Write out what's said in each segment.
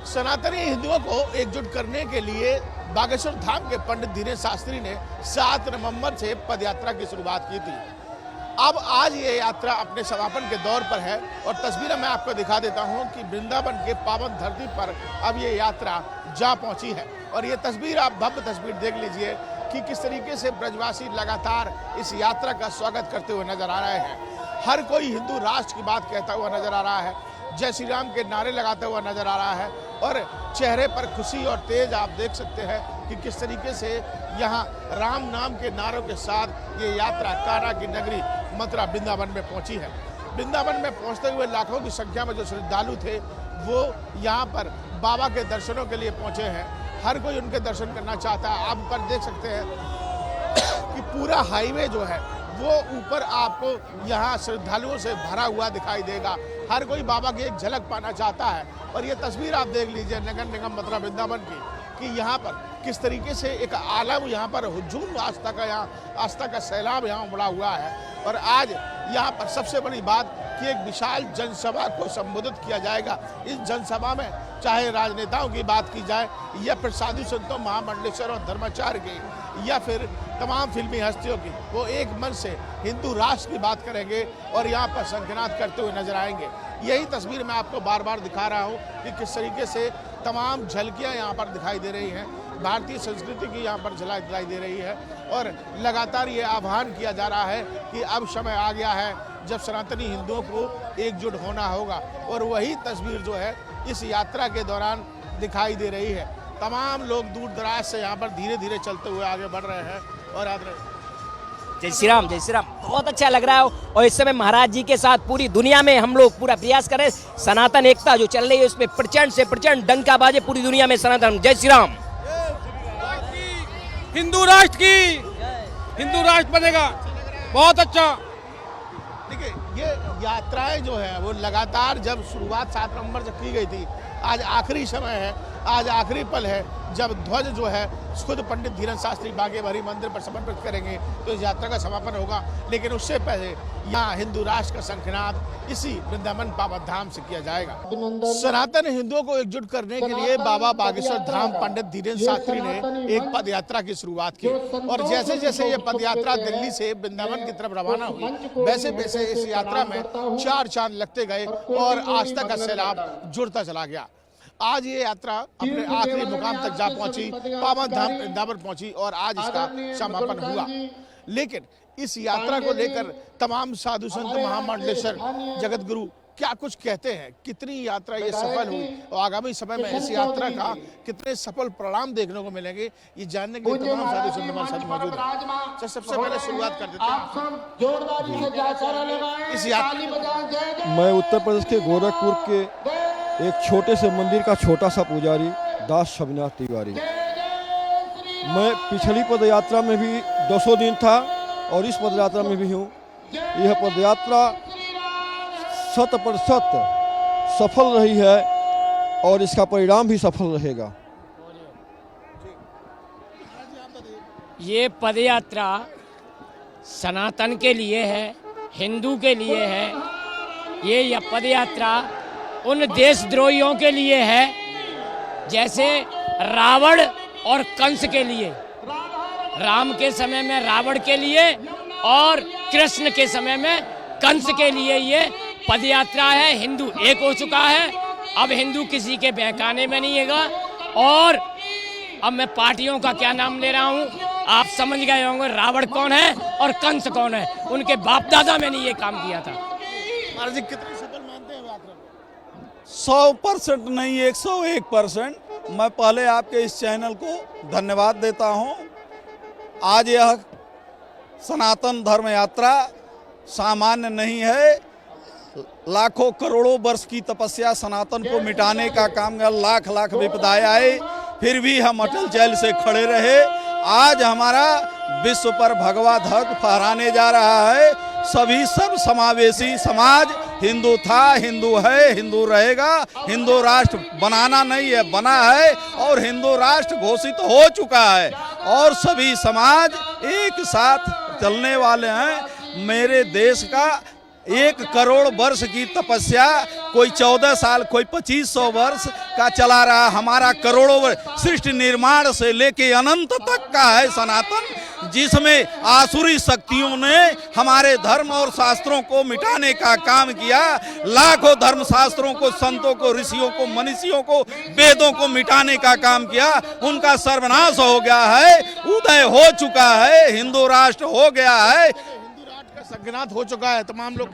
सनातनी हिंदुओं को एकजुट करने के लिए बागेश्वर धाम के पंडित धीरेन्द्र शास्त्री ने 7 नवंबर से पदयात्रा की शुरुआत की थी। अब आज ये यात्रा अपने समापन के दौर पर है और तस्वीरें मैं आपको दिखा देता हूं कि वृंदावन के पावन धरती पर अब ये यात्रा जा पहुंची है। और ये तस्वीर, आप भव्य तस्वीर देख लीजिए कि किस तरीके से ब्रजवासी लगातार इस यात्रा का स्वागत करते हुए नजर आ रहे हैं। हर कोई हिंदू राष्ट्र की बात कहता हुआ नजर आ रहा है, जय श्री राम के नारे लगाता हुआ नजर आ रहा है और चेहरे पर खुशी और तेज आप देख सकते हैं कि किस तरीके से यहाँ राम नाम के नारों के साथ ये यात्रा कान्हा की नगरी मथुरा वृंदावन में पहुंची है। वृंदावन में पहुंचते हुए लाखों की संख्या में जो श्रद्धालु थे वो यहाँ पर बाबा के दर्शनों के लिए पहुंचे हैं। हर कोई उनके दर्शन करना चाहता है। आप ऊपर देख सकते हैं कि पूरा हाईवे जो है वो ऊपर आपको यहाँ श्रद्धालुओं से भरा हुआ दिखाई देगा। हर कोई बाबा की एक झलक पाना चाहता है। और ये तस्वीर आप देख लीजिए नगर निगम मथुरा वृंदावन की कि यहाँ पर किस तरीके से एक आलम यहाँ पर हुजूम आस्था का सैलाब यहाँ उमड़ा हुआ है। और आज यहाँ पर सबसे बड़ी बात कि एक विशाल जनसभा को संबोधित किया जाएगा। इस जनसभा में चाहे राजनेताओं की बात की जाए या फिर साधु संतों, महामंडलेश्वर और धर्माचार्य की या फिर तमाम फिल्मी हस्तियों की, वो एक मन से हिंदू राष्ट्र की बात करेंगे और यहाँ पर शंखनाद करते हुए नजर आएंगे। यही तस्वीर मैं आपको बार बार दिखा रहा हूँ कि किस तरीके से तमाम झलकियाँ यहाँ पर दिखाई दे रही हैं। भारतीय संस्कृति की यहाँ पर झलक दिखाई दे रही है और लगातार ये आह्वान किया जा रहा है कि अब समय आ गया है जब सनातनी हिंदुओं को एकजुट होना होगा। और वही तस्वीर जो है इस यात्रा के दौरान दिखाई दे रही है। तमाम लोग दूर दराज से यहाँ पर धीरे धीरे चलते हुए आगे बढ़ रहे हैं और जय श्री राम, जय श्री राम। बहुत अच्छा लग रहा है और इस समय महाराज जी के साथ पूरी दुनिया में हम लोग पूरा प्रयास करें। सनातन एकता जो चल रही है उसमें प्रचंड से प्रचंड डंका बाजे पूरी दुनिया में सनातन। जय श्री राम। हिंदू राष्ट्र की हिंदू राष्ट्र बनेगा, बहुत अच्छा। देखिए ये यात्राएं जो है वो लगातार जब शुरुआत 7 नवंबर से की गई थी, आज आखिरी समय है, आज आखिरी पल है जब ध्वज जो है खुद पंडित धीरेन्द्र शास्त्री बागे बिहारी मंदिर पर समर्पित करेंगे तो इस यात्रा का समापन होगा। लेकिन उससे पहले यहाँ हिंदू राष्ट्र का शंखनाद इसी वृंदावन पावन धाम से किया जाएगा। सनातन हिंदुओं को एकजुट करने के लिए बाबा बागेश्वर धाम पंडित धीरेन्द्र शास्त्री ने एक पद यात्रा की शुरुआत की और जैसे जैसे ये पद यात्रा दिल्ली से वृंदावन की तरफ रवाना हुई वैसे वैसे इस यात्रा में 4 चांद लगते गए और आस्था का सैलाब जुड़ता चला गया। आज ये यात्रा अपने आखिरी मुकाम तक जा पहुंची, पावन धाम वृंदावन पहुंची और आज इसका समापन हुआ। लेकिन इस यात्रा को लेकर तमाम साधु संत, महामंडलेश्वर, जगत गुरु क्या कुछ कहते हैं, कितनी यात्रा ये सफल हुई और आगामी समय में इस यात्रा का कितने सफल परिणाम देखने को मिलेंगे, ये जानने के लिए तमाम साधु संत हमारे साथ मौजूद हैं। सबसे पहले शुरुआत कर देते हैं इस यात्रा। मैं उत्तर प्रदेश के गोरखपुर के एक छोटे से मंदिर का छोटा सा पुजारी दास छविनाथ तिवारी। मैं पिछली पदयात्रा में भी 200 दिन था और इस पदयात्रा में भी हूँ। यह पदयात्रा 100% सफल रही है और इसका परिणाम भी सफल रहेगा। ये पदयात्रा सनातन के लिए है, हिंदू के लिए है। ये पदयात्रा उन देशद्रोहियों के लिए है जैसे रावण और कंस के लिए, राम के समय में रावण के लिए और कृष्ण के समय में कंस के लिए ये पदयात्रा है। हिंदू एक हो चुका है, अब हिंदू किसी के बहकाने में नहीं हैगा। और अब मैं पार्टियों का क्या नाम ले रहा हूँ, आप समझ गए होंगे रावण कौन है और कंस कौन है। उनके बाप दादा मैंने ये काम किया था। महाराज जी कितनी सफल मानते हैं यात्रा? 100% नहीं, 101%। मैं पहले आपके इस चैनल को धन्यवाद देता हूं। आज यह सनातन धर्म यात्रा सामान्य नहीं है। लाखों करोड़ों वर्ष की तपस्या सनातन को मिटाने का काम, लाख लाख विपदाएं आए फिर भी हम अटल चैल से खड़े रहे। आज हमारा विश्व पर भगवा ध्वज फहराने जा रहा है। सभी सर्व समावेशी समाज हिंदू था, हिंदू है, हिंदू रहेगा। हिंदू राष्ट्र बनाना नहीं है, बना है और हिंदू राष्ट्र घोषित हो चुका है और सभी समाज एक साथ चलने वाले हैं। मेरे देश का 1 करोड़ वर्ष की तपस्या कोई 14 साल, कोई 2500 वर्ष का चला रहा। हमारा करोड़ों वर्ष सृष्टि निर्माण से लेके अनंत तक का है सनातन, जिसमें आसुरी शक्तियों ने हमारे धर्म और शास्त्रों को मिटाने का काम किया। लाखों धर्म शास्त्रों को, संतों को, ऋषियों को, मनीषियों को, वेदों को मिटाने का काम किया। उनका सर्वनाश हो गया है, उदय हो चुका है, हिंदू राष्ट्र हो गया है, हिंदू राष्ट्र का संज्ञात हो चुका है। तमाम लोग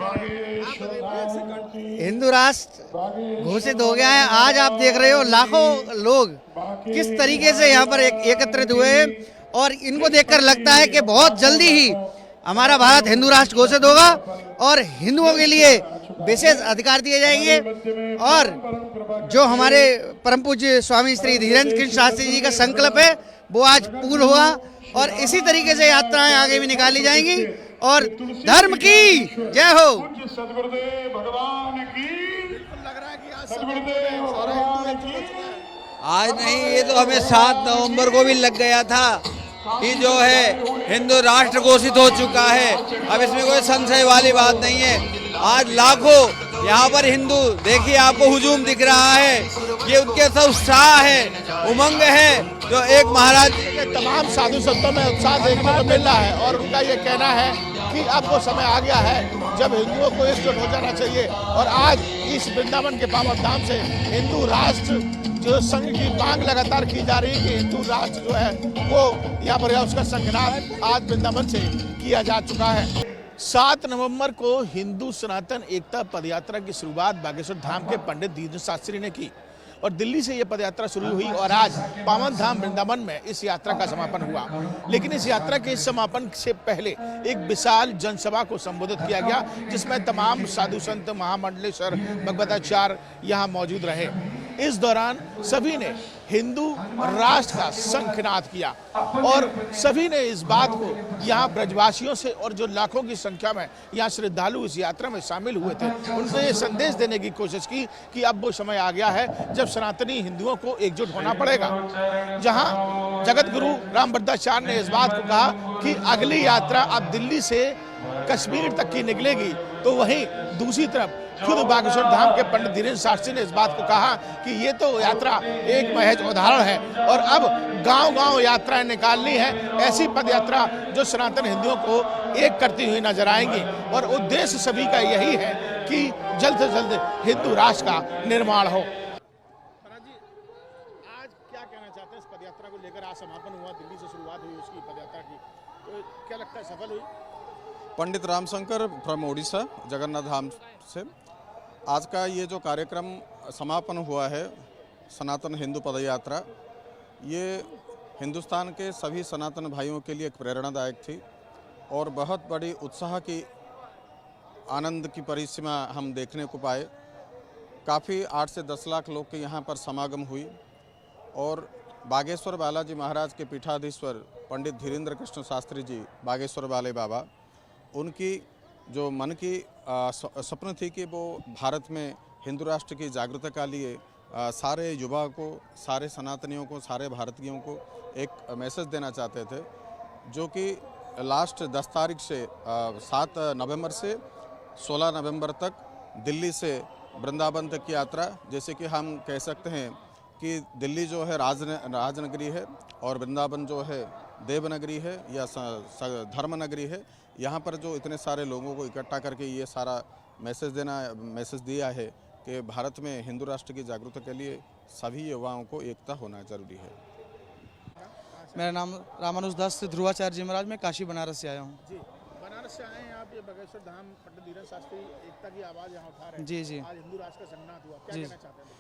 हिंदू राष्ट्र घोषित हो गया है। आज आप देख रहे हो लाखों लोग किस तरीके से यहाँ पर एकत्रित हुए हैं और इनको देखकर लगता है कि बहुत जल्दी ही हमारा भारत हिंदू राष्ट्र घोषित होगा और हिंदुओं के लिए विशेष अधिकार दिए जाएंगे। और जो हमारे परम पूज्य स्वामी श्री धीरेन्द्र कृष्ण शास्त्री जी का संकल्प है वो आज पूर्ण हुआ और इसी तरीके से यात्राएं आगे भी निकाली जाएंगी। और धर्म की जय हो। आज नहीं, ये तो हमें 7 नवंबर को भी लग गया था कि जो है हिंदू राष्ट्र घोषित हो चुका है। अब इसमें कोई संशय वाली बात नहीं है। आज लाखों यहाँ पर हिंदू, देखिए आपको हुजूम दिख रहा है, ये उनके सब उत्साह है, उमंग है। जो एक महाराज तमाम साधु संतों में उत्साह देखने को मिल रहा है और उनका ये कहना है कि अब वो समय आ गया है जब हिंदुओं को एकजुट हो जाना चाहिए। और आज इस वृंदावन के पावन धाम से हिंदू राष्ट्र जो संघ की मांग लगातार की जा रही है कि हिंदू राष्ट्र जो है वो यहाँ पर उसका संज्ञान आज वृंदावन से किया जा चुका है। 7 नवंबर को हिंदू सनातन एकता पदयात्रा की शुरुआत बागेश्वर धाम के पंडित धीरेन्द्र शास्त्री ने की और दिल्ली से यह पदयात्रा शुरू हुई और आज पावन धाम वृंदावन में इस यात्रा का समापन हुआ। लेकिन इस यात्रा के समापन से पहले एक विशाल जनसभा को संबोधित किया गया जिसमें तमाम साधु संत, महामंडलेश्वर, भगवताचार्य यहाँ मौजूद रहे। इस दौरान सभी ने हिंदू राष्ट्र का शंखनाद किया और सभी ने इस बात को यहाँ ब्रजवासियों से और जो लाखों की संख्या में यहाँ श्रद्धालु इस यात्रा में शामिल हुए थे उनको ये संदेश देने की कोशिश की कि अब वो समय आ गया है जब सनातनी हिंदुओं को एकजुट होना पड़ेगा। जहाँ जगत गुरु रामभद्राचार्य ने इस बात को कहा कि अगली यात्रा अब दिल्ली से कश्मीर तक की निकलेगी, तो वहीं दूसरी तरफ खुद बागेश्वर धाम के पंडित धीरेन्द्र शास्त्री ने इस बात को कहा कि ये तो यात्रा एक महज उदाहरण है और अब गांव-गांव यात्राएं निकालनी है, ऐसी पद यात्रा जो सनातन हिंदुओं को एक करती हुई नजर आएंगी। और उद्देश्य सभी का यही है कि जल्द से जल्द हिंदू राष्ट्र का निर्माण हो। महाराज जी, आज क्या कहना चाहते हैं इस पद यात्रा को लेकर? आज समापन हुआ, दिल्ली से शुरुआत हुई उसकी पद यात्रा की, तो क्या लगता है सफल हुई? पंडित रामशंकर फ्रॉम ओडिशा, जगन्नाथ धाम से आज का ये जो कार्यक्रम समापन हुआ है सनातन हिंदू पदयात्रा, ये हिंदुस्तान के सभी सनातन भाइयों के लिए एक प्रेरणादायक थी और बहुत बड़ी उत्साह की, आनंद की परिसीमा हम देखने को पाए। काफ़ी 8 से 10 लाख लोग के यहाँ पर समागम हुई और बागेश्वर बालाजी महाराज के पीठाधीश्वर पंडित धीरेन्द्र कृष्ण शास्त्री जी, बागेश्वर बाले बाबा, उनकी जो मन की सपन थी कि वो भारत में हिंदू राष्ट्र की जागृति के लिए सारे युवा को, सारे सनातनियों को, सारे भारतीयों को एक मैसेज देना चाहते थे, जो कि लास्ट 10 तारीख से 7 नवंबर से 16 नवंबर तक दिल्ली से वृंदावन तक की यात्रा, जैसे कि हम कह सकते हैं कि दिल्ली जो है राजनगरी है और वृंदावन जो है देवनगरी है या धर्मनगरी है। यहाँ पर जो इतने सारे लोगों को इकट्ठा करके ये सारा मैसेज दिया है कि भारत में हिंदू राष्ट्र की जागरूकता के लिए सभी युवाओं को एकता होना जरूरी है। मेरा नाम रामानुज दास ध्रुवाचार्य जी महाराज, मैं काशी बनारस से आया हूँ। जी, बनारस से आए हैं आप, ये बागेश्वर धाम पंडित धीरेन्द्र शास्त्री एकता की आवाज़ यहाँ उठा रहे हैं। जी जी, आज हिंदू राष्ट्र का संज्ञान हुआ, क्या कहना चाहते हैं?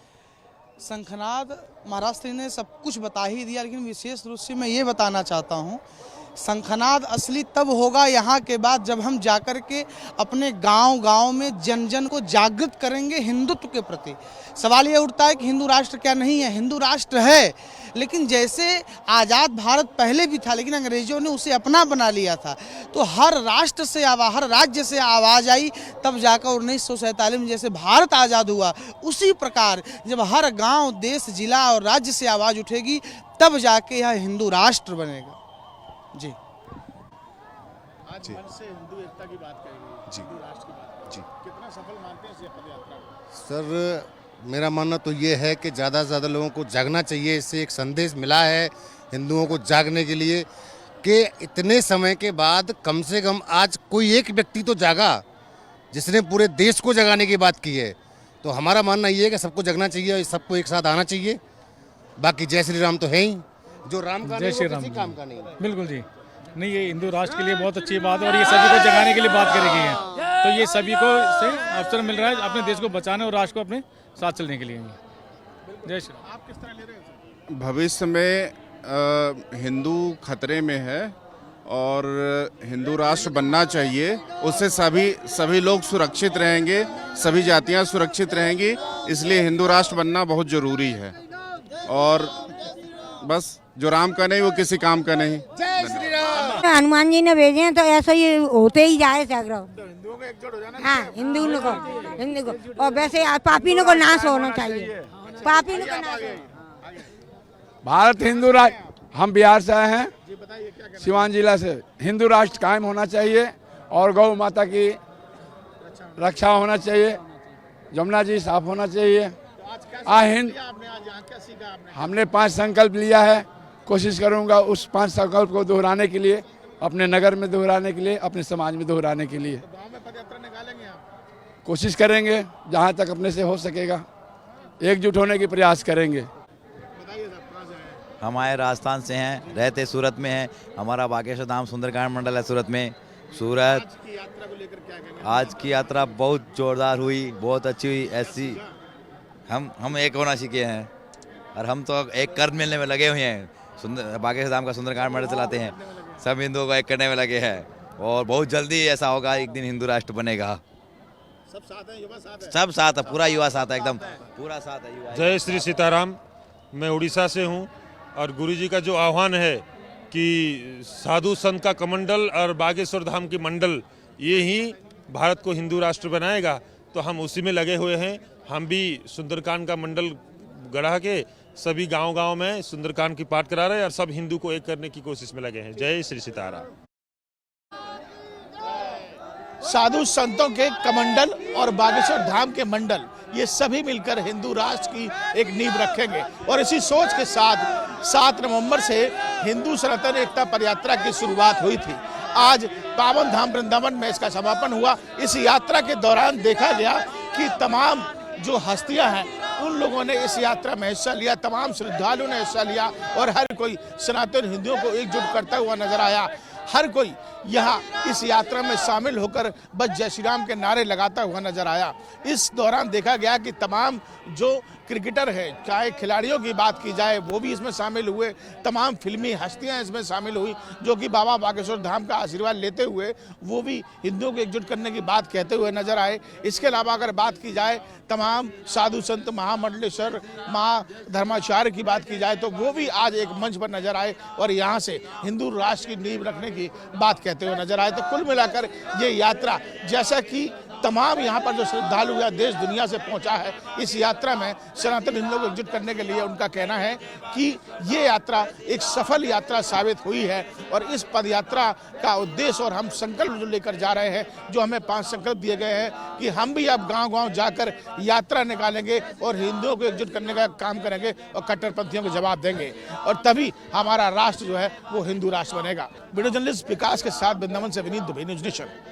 शंखनाद महाराज श्री ने सब कुछ बता ही दिया, लेकिन विशेष रूप से मैं ये बताना चाहता हूँ, शंखनाद असली तब होगा यहाँ के बाद जब हम जाकर के अपने गांव-गांव में जन जन को जागृत करेंगे हिंदुत्व के प्रति। सवाल ये उठता है कि हिंदू राष्ट्र क्या नहीं है? हिंदू राष्ट्र है, लेकिन जैसे आज़ाद भारत पहले भी था लेकिन अंग्रेजों ने उसे अपना बना लिया था, तो हर राष्ट्र से हर राज्य से आवाज़ आई, तब जाकर 1947 में जैसे भारत आज़ाद हुआ, उसी प्रकार जब हर गांव, देश, जिला और राज्य से आवाज़ उठेगी तब जाके यह हिंदू राष्ट्र बनेगा। जी, आज मन से हिंदू एकता की बात कही गई, हिंदू राष्ट्र की बात जी। कितना सफल मानते हैं इस पद यात्रा को? सर मेरा मानना तो ये है कि ज़्यादा से ज़्यादा लोगों को जागना चाहिए। इससे एक संदेश मिला है हिंदुओं को जागने के लिए कि इतने समय के बाद कम से कम आज कोई एक व्यक्ति तो जागा जिसने पूरे देश को जगाने की बात की है। तो हमारा मानना ये है कि सबको जगना चाहिए और सबको एक साथ आना चाहिए। बाकी जय श्री राम तो है ही, जो राम का नहीं वो किसी काम का नहीं। बिल्कुल जी, नहीं ये हिंदू राष्ट्र के लिए बहुत अच्छी बात है और ये सभी को जगाने के लिए बात करी गई है। तो ये सभी को से अवसर मिल रहा है अपने देश को बचाने और राष्ट्र को अपने साथ चलने के लिए। जय श्री राम। आप किस तरह ले रहे हैं? भविष्य में हिंदू खतरे में है और हिंदू राष्ट्र बनना चाहिए। उससे सभी लोग सुरक्षित रहेंगे, सभी जातियां सुरक्षित रहेंगी। इसलिए हिंदू राष्ट्र बनना बहुत ज़रूरी है और बस जो राम का नहीं वो किसी काम का नहीं। हनुमान जी ने भेजे हैं तो ऐसा ही होते ही जाए सगरो। हिंदुओं को एकजुट हो जाना। हाँ, हिंदू को और वैसे पापी को नाश होना चाहिए। पापी को नाश भारत हिंदू राष्ट्र, हम बिहार से आए हैं, सिवान जिला से। हिंदू राष्ट्र कायम होना चाहिए और गौ माता की रक्षा होना चाहिए, जमुना जी साफ होना चाहिए। हमने 5 संकल्प लिया है, कोशिश करूंगा उस 5 संकल्प को दोहराने के लिए, अपने नगर में दोहराने के लिए, अपने समाज में दोहराने के लिए कोशिश करेंगे। जहां तक अपने से हो सकेगा एकजुट होने की प्रयास करेंगे। हम आए राजस्थान से हैं, रहते सूरत में हैं। हमारा बागेश्वर धाम सुंदरकांड मंडल है सूरत में। सूरत आज की यात्रा बहुत जोरदार हुई, बहुत अच्छी हुई। ऐसी हम एक होना सीखे हैं और हम तो एक कर्म मिलने में लगे हुए हैं। बागेश्वर धाम का सुंदरकांड मंडल चलाते हैं, सब हिंदुओं को एक करने में लगे हैं और बहुत जल्दी ऐसा होगा, एक दिन हिंदू राष्ट्र बनेगा। सब साथ हैं, युवा साथ है। सब साथ है, पूरा युवा साथ है, एकदम पूरा साथ है युवा। जय श्री सीताराम। मैं उड़ीसा से हूँ और गुरुजी का जो आह्वान है कि साधु संत का कमंडल और बागेश्वर धाम की मंडल ये ही भारत को हिंदू राष्ट्र बनाएगा, तो हम उसी में लगे हुए हैं। हम भी सुंदरकांड का मंडल गढ़ा के सभी गांव-गांव में सुंदरकांड की पाठ करा रहे हैं और सब हिंदू को एक करने की कोशिश में लगे हैं। जय श्री सीताराम। साधु संतों के कमंडल और बागेश्वर धाम के मंडल ये सभी मिलकर हिंदू राष्ट्र की एक नींव रखेंगे और इसी सोच के साथ 7 नवंबर से हिंदू सनातन एकता पदयात्रा की शुरुआत हुई थी। आज पावन धाम वृंदावन में इसका समापन हुआ। इस यात्रा के दौरान देखा गया कि तमाम जो हस्तियां हैं उन लोगों ने इस यात्रा में हिस्सा लिया, तमाम श्रद्धालुओं ने हिस्सा लिया और हर कोई सनातन हिंदुओं को एकजुट करता हुआ नजर आया। हर कोई यहाँ इस यात्रा में शामिल होकर बस जय श्री राम के नारे लगाता हुआ नजर आया। इस दौरान देखा गया कि तमाम जो क्रिकेटर है, चाहे खिलाड़ियों की बात की जाए, वो भी इसमें शामिल हुए। तमाम फिल्मी हस्तियां इसमें शामिल हुई जो कि बाबा बागेश्वर धाम का आशीर्वाद लेते हुए वो भी हिंदुओं को एकजुट करने की बात कहते हुए नजर आए। इसके अलावा अगर बात की जाए तमाम साधु संत, महामंडलेश्वर, महाधर्माचार्य की बात की जाए तो वो भी आज एक मंच पर नजर आए और यहाँ से हिंदू राष्ट्र की नींव रखने की बात कहते हुए नजर आए। तो कुल मिलाकर ये यात्रा, जैसा कि तमाम यहाँ पर जो श्रद्धालु या देश दुनिया से पहुँचा है, इस यात्रा में सनातन हिंदुओं को एकजुट करने के लिए उनका कहना है कि ये यात्रा एक सफल यात्रा साबित हुई है और इस पद यात्रा का उद्देश्य और हम संकल्प जो लेकर जा रहे हैं, जो हमें 5 संकल्प दिए गए हैं कि हम भी अब गांव-गांव जाकर यात्रा निकालेंगे और हिंदुओं को एकजुट करने का काम करेंगे और कट्टरपंथियों को जवाब देंगे और तभी हमारा राष्ट्र जो है वो हिंदू राष्ट्र बनेगा। वीडियो जर्नलिस्ट विकास के साथ वृंदावन से विनीत दुबे, न्यूज़ नेशन।